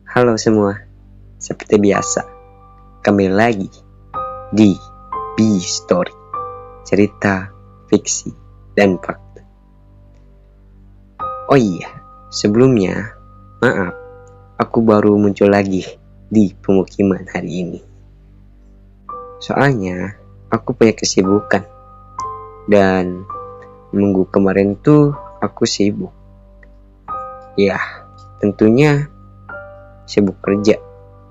Halo semua, seperti biasa, kembali lagi di B Story, cerita, fiksi, dan fakta. Oh iya, sebelumnya, maaf, aku baru muncul lagi di pemukiman hari ini. Soalnya, aku punya kesibukan, dan minggu kemarin tuh aku sibuk. Ya, tentunya sibuk kerja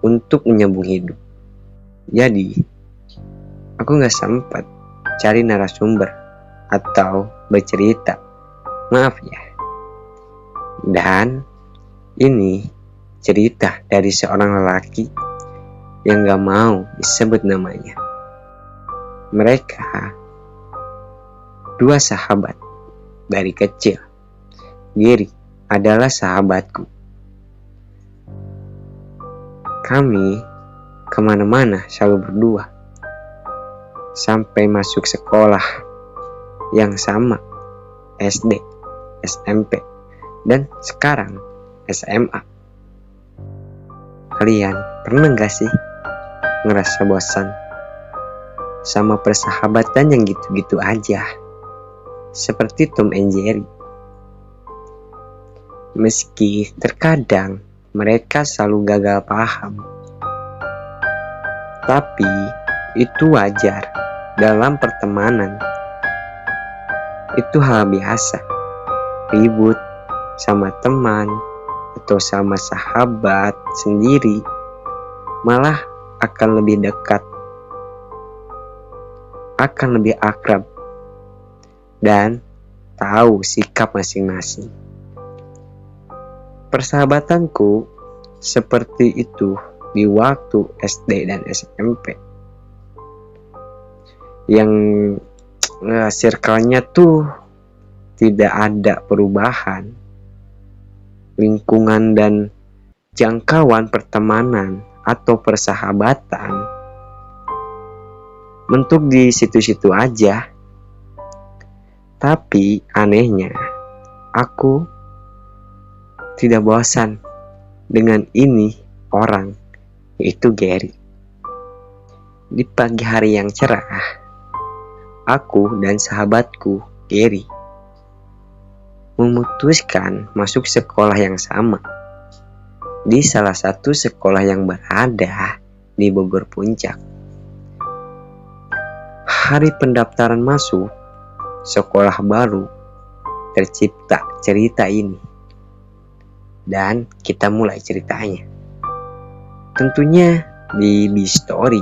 untuk menyambung hidup. Jadi, aku gak sempat cari narasumber atau bercerita. Maaf ya. Dan ini cerita dari seorang lelaki yang gak mau disebut namanya. Mereka dua sahabat dari kecil. Gary adalah sahabatku. Kami kemana-mana selalu berdua, sampai masuk sekolah yang sama, SD, SMP, dan sekarang SMA. Kalian pernah gak sih ngerasa bosan sama persahabatan yang gitu-gitu aja, seperti Tom and Jerry? Meski terkadang mereka selalu gagal paham, tapi itu wajar dalam pertemanan. Itu hal biasa. Ribut sama teman atau sama sahabat sendiri malah akan lebih dekat, akan lebih akrab, dan tahu sikap masing-masing. Persahabatanku seperti itu di waktu SD dan SMP. Yang circle-nya tuh tidak ada perubahan. Lingkungan dan jangkauan pertemanan atau persahabatan mentok di situ-situ aja. Tapi anehnya, aku tidak bosan dengan ini orang, yaitu Gary. Di pagi hari yang cerah, aku dan sahabatku Gary memutuskan masuk sekolah yang sama, di salah satu sekolah yang berada di Bogor Puncak. Hari pendaftaran masuk sekolah baru, tercipta cerita ini. Dan kita mulai ceritanya. Tentunya di B Story,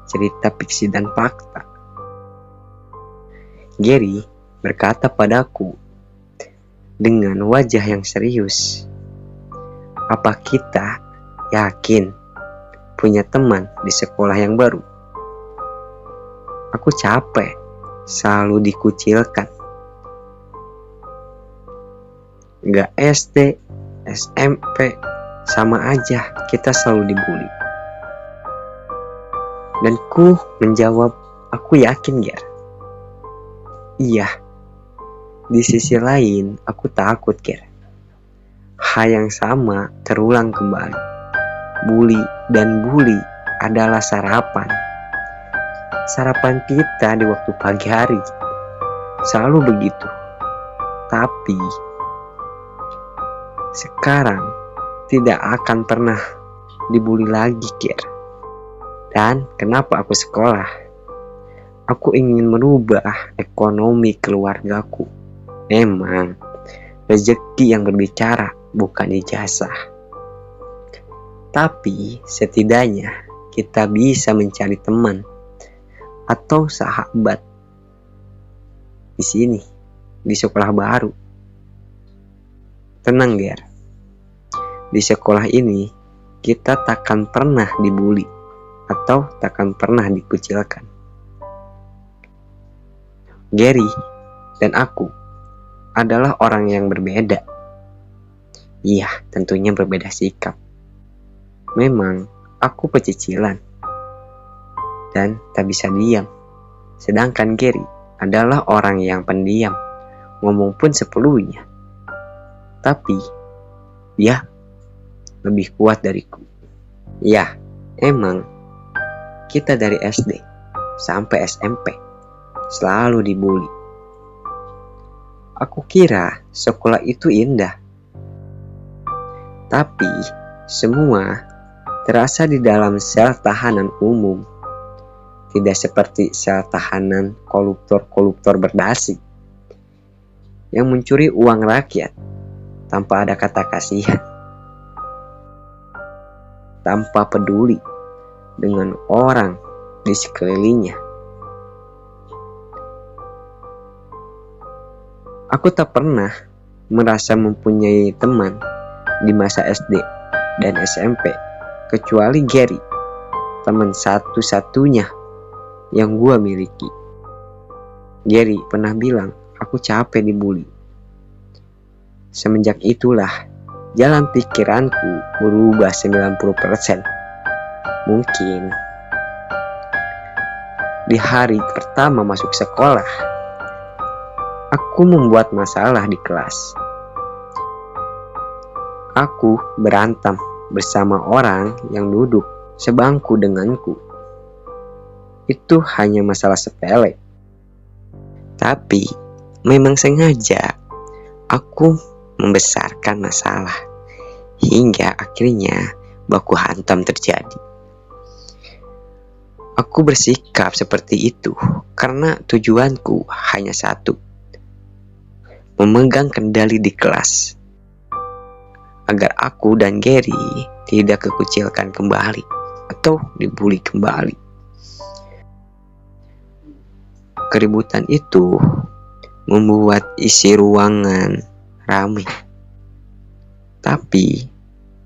cerita fiksi dan fakta. Gary berkata padaku dengan wajah yang serius, "Apa kita yakin punya teman di sekolah yang baru? Aku capek selalu dikucilkan. Gak SD, SMP, sama aja kita selalu dibully." Dan ku menjawab, "Aku yakin, Ger. Iya. Di sisi lain, aku takut, Ger. Hal yang sama terulang kembali. Bully dan bully adalah sarapan. Sarapan kita di waktu pagi hari. Selalu begitu. Tapi sekarang tidak akan pernah dibully lagi, Ger. Dan kenapa aku sekolah? Aku ingin merubah ekonomi keluargaku. Memang rezeki yang berbicara, bukan ijazah. Tapi setidaknya kita bisa mencari teman atau sahabat di sini, di sekolah baru. Tenang, Ger. Di sekolah ini kita takkan pernah dibully atau takkan pernah dikucilkan. Gary dan aku adalah orang yang berbeda. Iya, tentunya berbeda sikap. Memang aku pecicilan dan tak bisa diam. Sedangkan Gary adalah orang yang pendiam, ngomong pun seperlunya. Tapi dia lebih kuat dariku. Ya, emang kita dari SD sampai SMP selalu dibully. Aku kira sekolah itu indah, tapi semua terasa di dalam sel tahanan umum. Tidak seperti sel tahanan koruptor-koruptor berdasi yang mencuri uang rakyat tanpa ada kata kasihan, tanpa peduli dengan orang di sekelilingnya. Aku tak pernah merasa mempunyai teman di masa SD dan SMP kecuali Gary, teman satu-satunya yang gua miliki. Gary pernah bilang, aku capek dibully. Semenjak itulah jalan pikiranku berubah 90%. Mungkin di hari pertama masuk sekolah, aku membuat masalah di kelas. Aku berantem bersama orang yang duduk sebangku denganku. Itu hanya masalah sepele. Tapi memang sengaja aku membesarkan masalah hingga akhirnya baku hantam terjadi. Aku bersikap seperti itu karena tujuanku hanya satu: memegang kendali di kelas, agar aku dan Gary tidak kekucilkan kembali atau dibully kembali. Keributan itu membuat isi ruangan ramai, tapi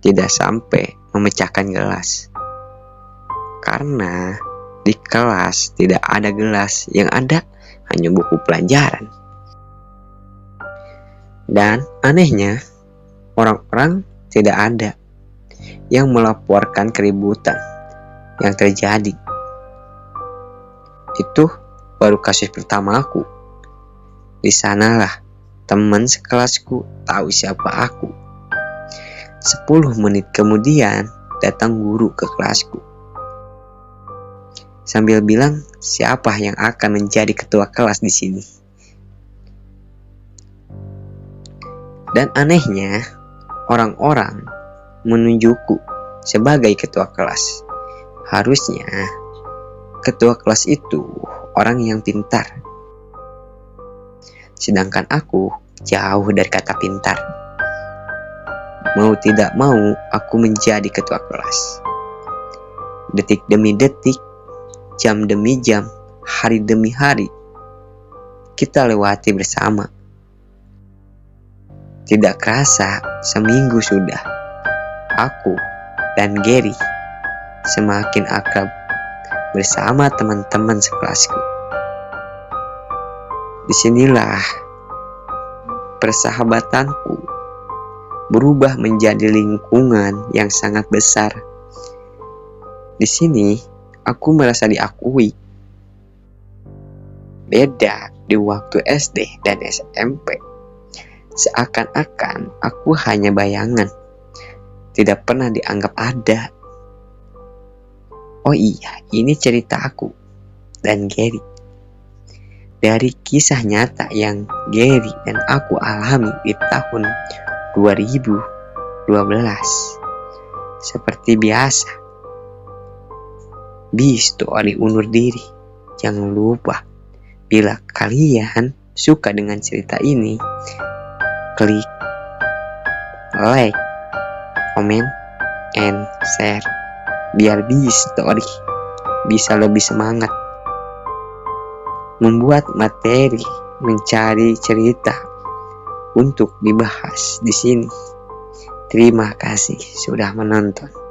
tidak sampai memecahkan gelas. Karena di kelas tidak ada gelas, yang ada hanya buku pelajaran. Dan anehnya, orang-orang tidak ada yang melaporkan keributan yang terjadi. Itu baru kasus pertama aku. Di sanalah teman sekelasku tahu siapa aku. 10 menit kemudian datang guru ke kelasku sambil bilang siapa yang akan menjadi ketua kelas di sini. Dan anehnya, orang-orang menunjukku sebagai ketua kelas. Harusnya ketua kelas itu orang yang pintar, sedangkan aku jauh dari kata pintar. Mau tidak mau, aku menjadi ketua kelas. Detik demi detik, jam demi jam, hari demi hari, kita lewati bersama. Tidak kerasa seminggu sudah, aku dan Gary semakin akrab bersama teman-teman sekelasku. Disinilah persahabatanku berubah menjadi lingkungan yang sangat besar. Di sini aku merasa diakui. Beda di waktu SD dan SMP. Seakan-akan aku hanya bayangan, tidak pernah dianggap ada. Oh iya, ini cerita aku dan Gary. Dari kisah nyata yang Gary dan aku alami di tahun 2012. Seperti biasa, Story undur diri. Jangan lupa, bila kalian suka dengan cerita ini, klik like, comment, and share biar Story bisa lebih semangat membuat materi, mencari cerita untuk dibahas di sini. Terima kasih sudah menonton.